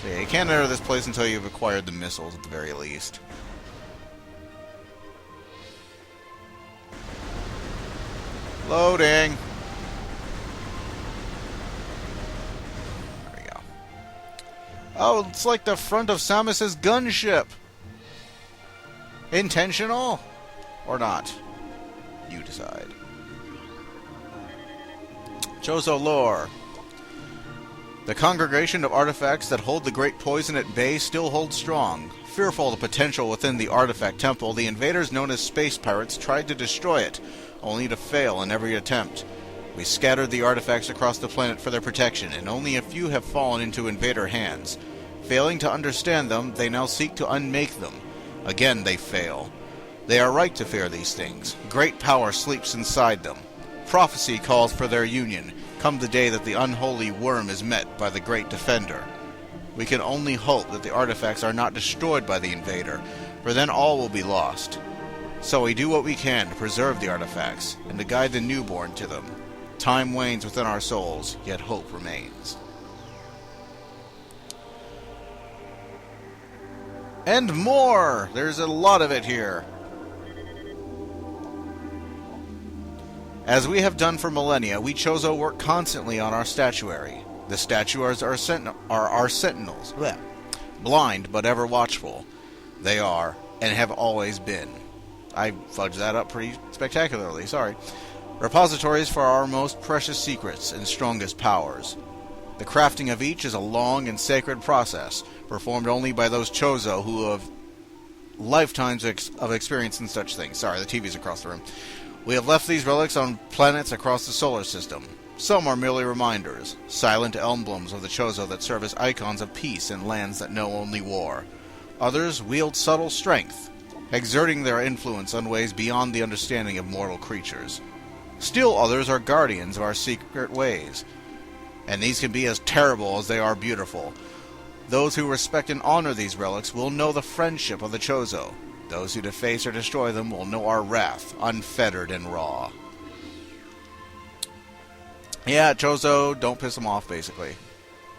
So yeah, you can't enter this place until you've acquired the missiles at the very least. Loading! There we go. Oh, it's like the front of Samus's gunship! Intentional? Or not? You decide. Chozo lore. The congregation of artifacts that hold the great poison at bay still holds strong. Fearful of the potential within the artifact temple, the invaders known as space pirates tried to destroy it, only to fail in every attempt. We scattered the artifacts across the planet for their protection, and only a few have fallen into invader hands. Failing to understand them, they now seek to unmake them. Again they fail. They are right to fear these things. Great power sleeps inside them. Prophecy calls for their union, come the day that the unholy worm is met by the great defender. We can only hope that the artifacts are not destroyed by the invader, for then all will be lost. So we do what we can to preserve the artifacts, and to guide the newborn to them. Time wanes within our souls, yet hope remains. And more! There's a lot of it here. As we have done for millennia, we Chozo work constantly on our statuary. The statuaries are our sentinels. Blech. Blind, but ever watchful. They are, and have always been. I fudged that up pretty spectacularly, sorry. Repositories for our most precious secrets and strongest powers. The crafting of each is a long and sacred process, performed only by those Chozo who have lifetimes of experience in such things. Sorry, the TV's across the room. We have left these relics on planets across the solar system. Some are merely reminders, silent emblems of the Chozo that serve as icons of peace in lands that know only war. Others wield subtle strength, exerting their influence on ways beyond the understanding of mortal creatures. Still others are guardians of our secret ways, and these can be as terrible as they are beautiful. Those who respect and honor these relics will know the friendship of the Chozo. Those who deface or destroy them will know our wrath, unfettered and raw. Yeah, Chozo, don't piss them off, basically.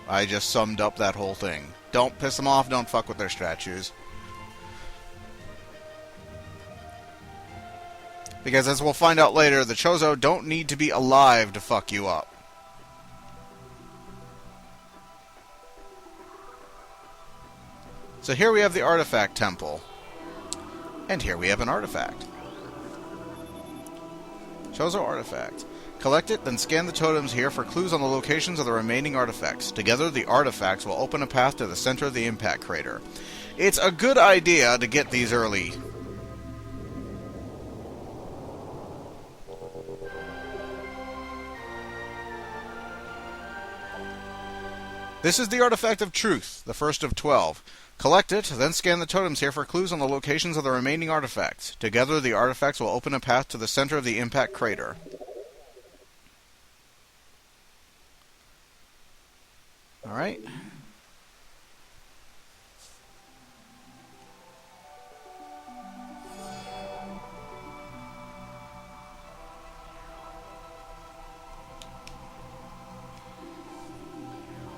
I just summed up that whole thing. Don't piss them off, don't fuck with their statues. Because as we'll find out later, the Chozo don't need to be alive to fuck you up. So here we have the Artifact Temple. And here we have an artifact. Chozo artifact. Collect it, then scan the totems here for clues on the locations of the remaining artifacts. Together, the artifacts will open a path to the center of the impact crater. It's a good idea to get these early. This is the Artifact of Truth, the first of 12. Collect it, then scan the totems here for clues on the locations of the remaining artifacts. Together, the artifacts will open a path to the center of the impact crater. Alright.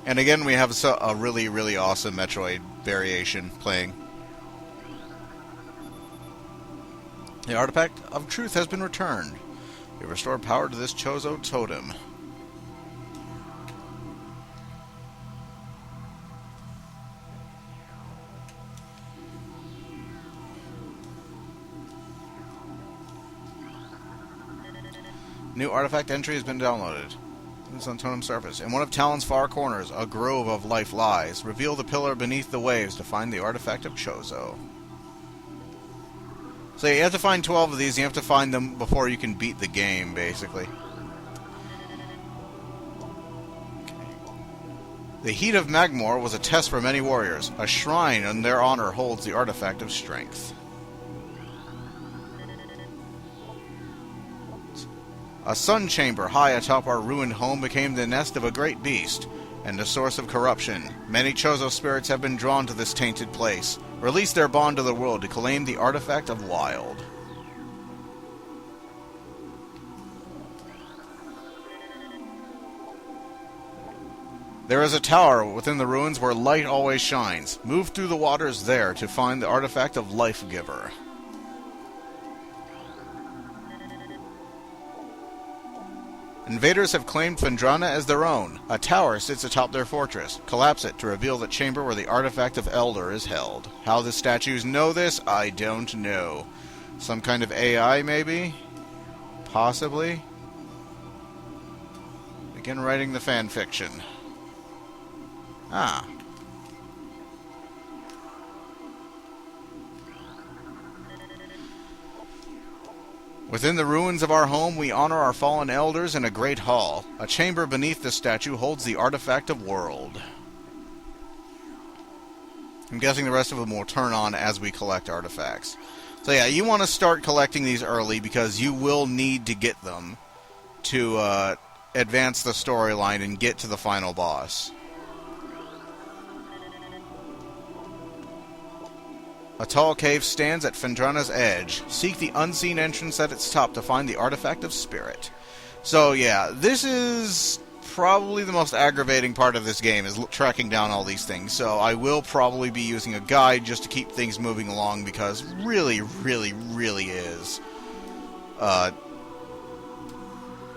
And again, we have a really, really awesome Metroid variation playing. The Artifact of Truth has been returned. We restore power to this Chozo totem. New artifact entry has been downloaded. It's on totem surface. In one of Tallon's far corners, a grove of life lies. Reveal the pillar beneath the waves to find the artifact of Chozo. So you have to find 12 of these. You have to find them before you can beat the game, basically. Okay. The Heat of Magmor was a test for many warriors. A shrine in their honor holds the artifact of strength. A sun chamber high atop our ruined home became the nest of a great beast, and a source of corruption. Many Chozo spirits have been drawn to this tainted place. Release their bond to the world to claim the artifact of Wild. There is a tower within the ruins where light always shines. Move through the waters there to find the artifact of Life Giver. Invaders have claimed Phendrana as their own. A tower sits atop their fortress. Collapse it to reveal the chamber where the artifact of Elder is held. How the statues know this, I don't know. Some kind of AI, maybe? Possibly? Begin writing the fanfiction. Ah. Within the ruins of our home, we honor our fallen elders in a great hall. A chamber beneath the statue holds the artifact of world. I'm guessing the rest of them will turn on as we collect artifacts. So yeah, you want to start collecting these early because you will need to get them to advance the storyline and get to the final boss. A tall cave stands at Phendrana's edge. Seek the unseen entrance at its top to find the artifact of spirit. So yeah, this is probably the most aggravating part of this game, is tracking down all these things. So I will probably be using a guide just to keep things moving along, because really, really, really is.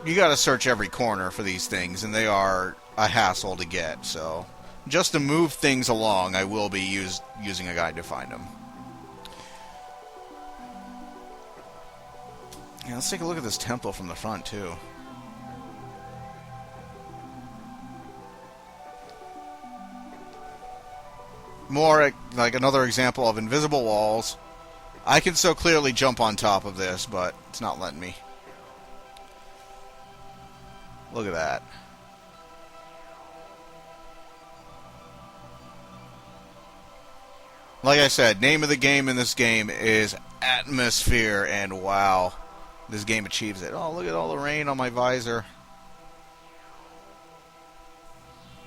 You gotta search every corner for these things, and they are a hassle to get. So just to move things along, I will be using a guide to find them. Yeah, let's take a look at this temple from the front, too. More like another example of invisible walls. I can so clearly jump on top of this, but it's not letting me. Look at that. Like I said, name of the game in this game is Atmosphere, and wow. This game achieves it. Oh, look at all the rain on my visor.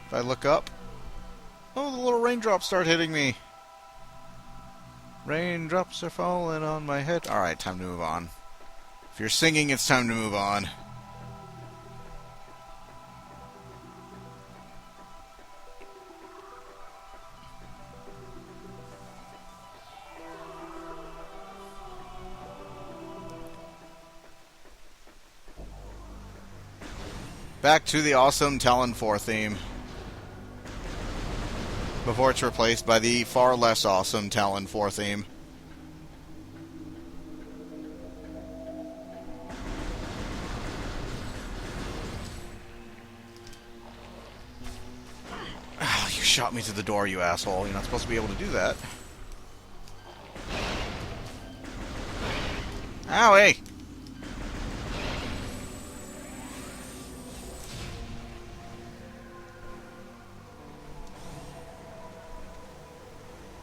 If I look up... Oh, the little raindrops start hitting me. Raindrops are falling on my head. Alright, time to move on. If you're singing, it's time to move on. Back to the awesome Tallon IV theme. Before it's replaced by the far less awesome Tallon IV theme. Oh, you shot me through the door, you asshole. You're not supposed to be able to do that. Owie!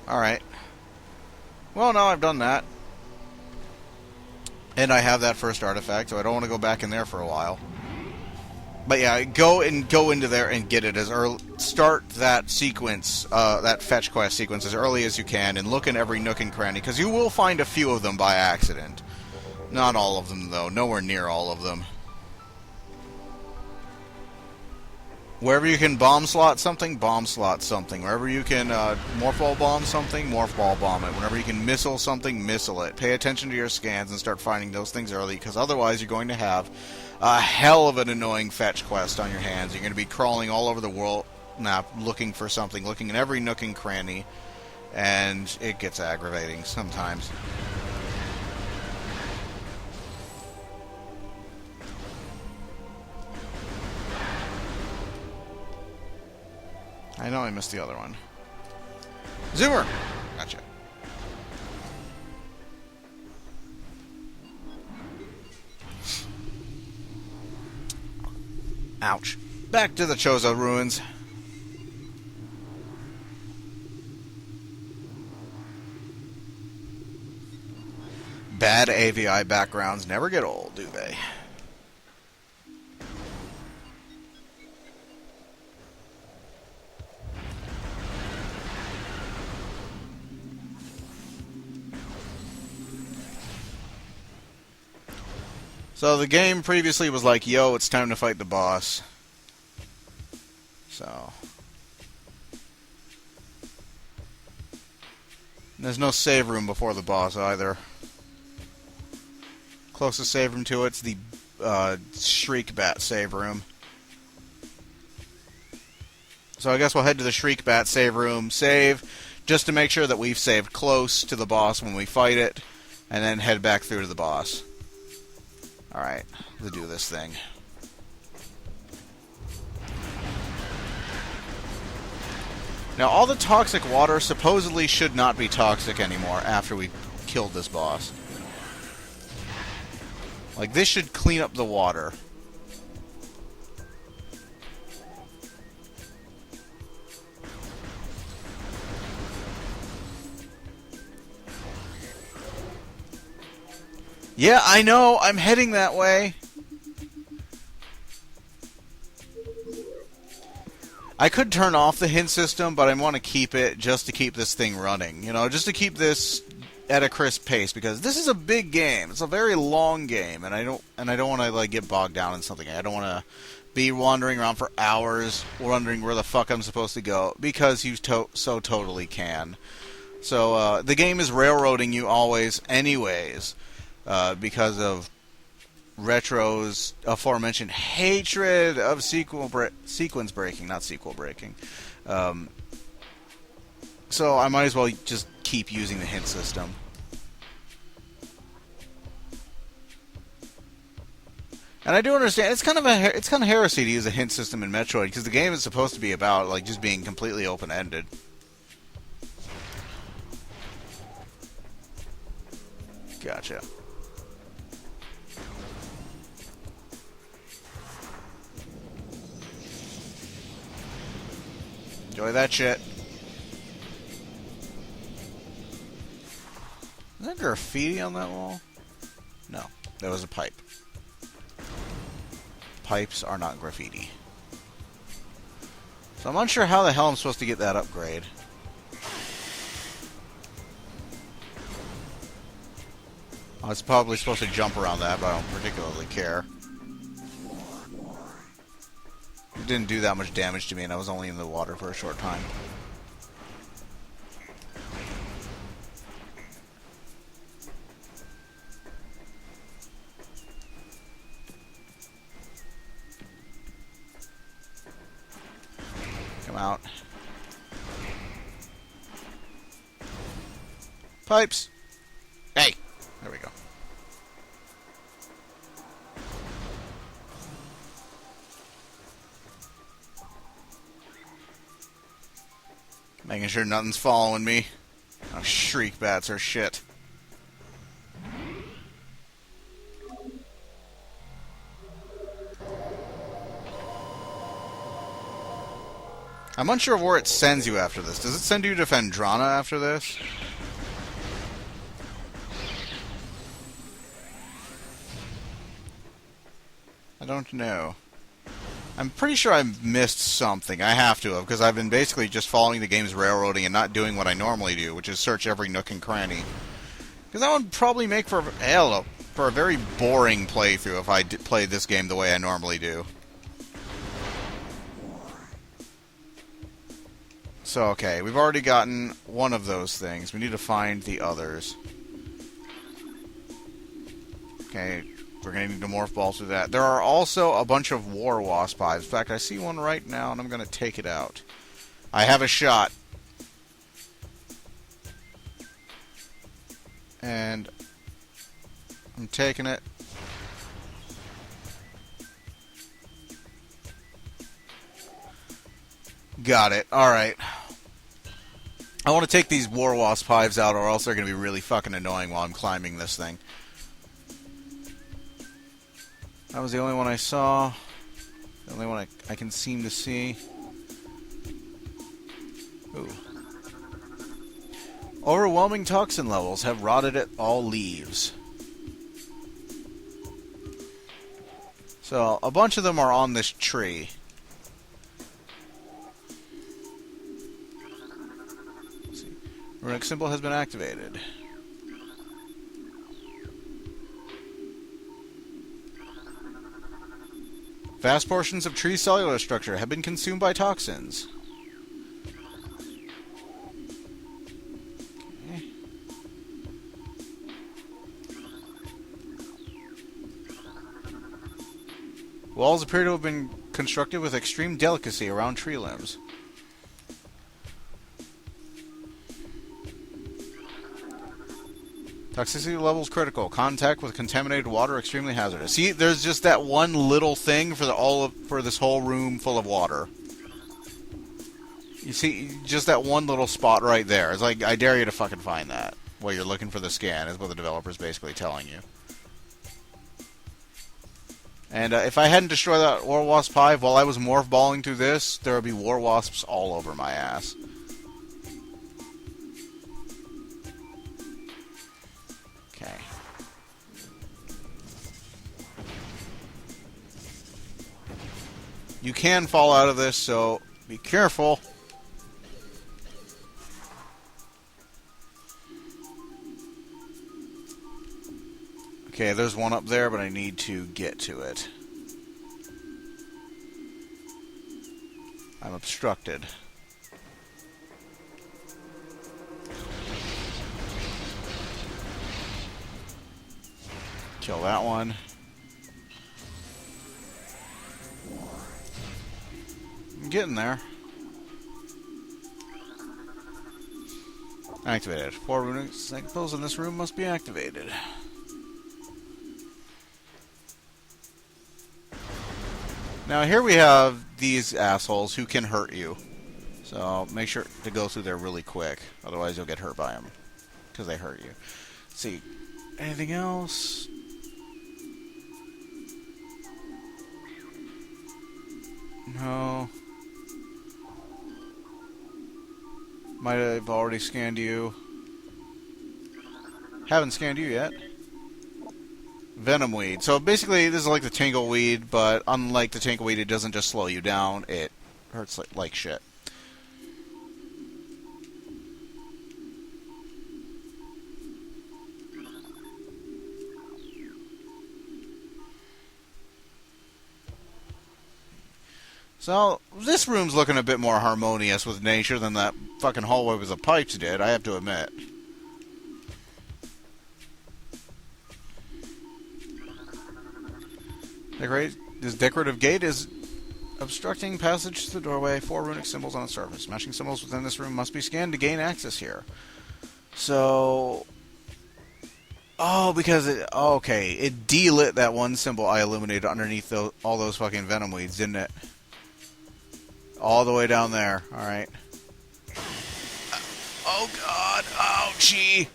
Alright. Well, now I've done that. And I have that first artifact, so I don't want to go back in there for a while. But yeah, go into there and get it as early. Start that sequence, that fetch quest sequence as early as you can, and look in every nook and cranny, because you will find a few of them by accident. Not all of them, though. Nowhere near all of them. Wherever you can bomb slot something, bomb slot something. Wherever you can morph ball bomb something, morph ball bomb it. Whenever you can missile something, missile it. Pay attention to your scans and start finding those things early, because otherwise you're going to have a hell of an annoying fetch quest on your hands. You're going to be crawling all over the world map looking for something, looking in every nook and cranny, and it gets aggravating sometimes. I know I missed the other one. Zoomer! Gotcha. Ouch. Back to the Chozo ruins. Bad AVI backgrounds never get old, do they? So the game previously was like, yo, it's time to fight the boss. So there's no save room before the boss either. Closest save room to it's the Shriek Bat save room. So I guess we'll head to the Shriek Bat save room, save, just to make sure that we've saved close to the boss when we fight it, and then head back through to the boss. Alright, let's do this thing. Now, all the toxic water supposedly should not be toxic anymore after we killed this boss. Like, this should clean up the water. Yeah, I know! I'm heading that way! I could turn off the hint system, but I want to keep it just to keep this thing running. You know, just to keep this at a crisp pace, because this is a big game. It's a very long game, and I don't want to like get bogged down in something. I don't want to be wandering around for hours wondering where the fuck I'm supposed to go, because you so totally can. So the game is railroading you always anyways, because of Retro's aforementioned hatred of sequence breaking, not sequel breaking. So I might as well just keep using the hint system. And I do understand it's kind of heresy to use a hint system in Metroid, because the game is supposed to be about like just being completely open-ended. Gotcha. Enjoy that shit. Is there graffiti on that wall? No, that was a pipe. Pipes are not graffiti. So I'm unsure how the hell I'm supposed to get that upgrade. I was probably supposed to jump around that, but I don't particularly care. It didn't do that much damage to me, and I was only in the water for a short time. Come out. Pipes! Hey! There we go. Making sure nothing's following me. Oh, Shriek Bats are shit. I'm unsure of where it sends you after this. Does it send you to Phendrana after this? I don't know. I'm pretty sure I've missed something. I have to have, because I've been basically just following the game's railroading and not doing what I normally do, which is search every nook and cranny. Because that would probably make for, for a very boring playthrough if I played this game the way I normally do. So, okay, we've already gotten one of those things. We need to find the others. Okay, we're going to need to morph ball through that. There are also a bunch of war wasp hives. In fact, I see one right now, and I'm going to take it out. I have a shot. And I'm taking it. Got it. Alright. I want to take these war wasp hives out, or else they're going to be really fucking annoying while I'm climbing this thing. That was the only one I saw. The only one I can seem to see. Ooh. Overwhelming toxin levels have rotted at all leaves. So, a bunch of them are on this tree. Let's see. Runic symbol has been activated. Vast portions of tree cellular structure have been consumed by toxins. Okay. Walls appear to have been constructed with extreme delicacy around tree limbs. Toxicity levels critical. Contact with contaminated water extremely hazardous. See, there's just that one little thing for this whole room full of water. You see, just that one little spot right there. It's like, I dare you to fucking find that while you're looking for the scan, is what the developer's basically telling you. And if I hadn't destroyed that War Wasp hive while I was morph balling through this, there would be War Wasps all over my ass. Okay. You can fall out of this, so be careful. Okay, there's one up there, but I need to get to it. I'm obstructed. Kill that one. I'm getting there. Activated. 4 runic signals in this room must be activated. Now here we have these assholes who can hurt you. So make sure to go through there really quick. Otherwise you'll get hurt by them. Because they hurt you. Let's see. Anything else? No. Might have already scanned you. Haven't scanned you yet. Venom weed. So basically, this is like the tangleweed, but unlike the tangleweed, it doesn't just slow you down. It hurts like shit. So, this room's looking a bit more harmonious with nature than that fucking hallway with the pipes did, I have to admit. This decorative gate is obstructing passage to the doorway. 4 runic symbols on the surface. Matching symbols within this room must be scanned to gain access here. So... Oh, because it... Oh, okay. It delit that one symbol I illuminated underneath all those fucking venom weeds, didn't it? All the way down there. Alright. Oh, God. Ouchie.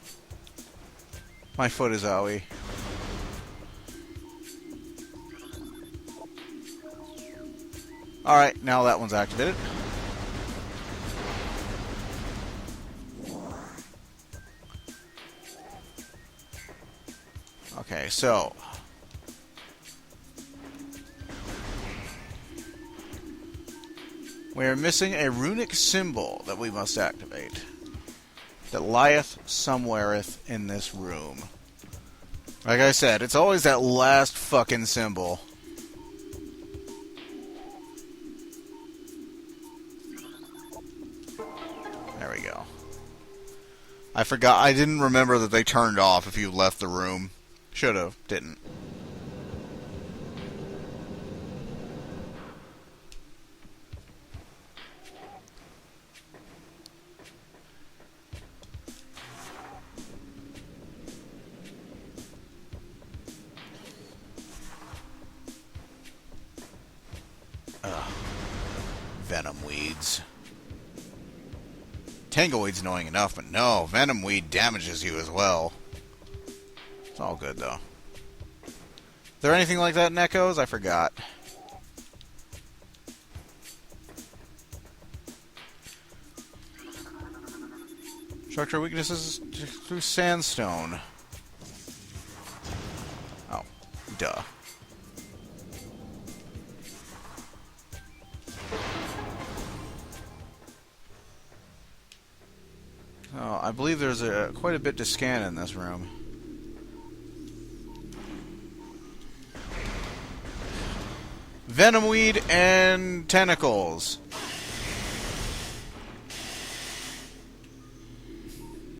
My foot is owie. Alright, now that one's activated. Okay, so... we are missing a runic symbol that we must activate. That lieth somewhereth in this room. Like I said, it's always that last fucking symbol. There we go. I forgot. I didn't remember that they turned off if you left the room. Should've. Didn't. Venom weeds. Tangleweed's annoying enough, but no, venom weed damages you as well. It's all good, though. Is there anything like that in Echoes? I forgot. Structure weaknesses through sandstone. Oh, duh. Oh, I believe there's quite a bit to scan in this room. Venomweed and tentacles.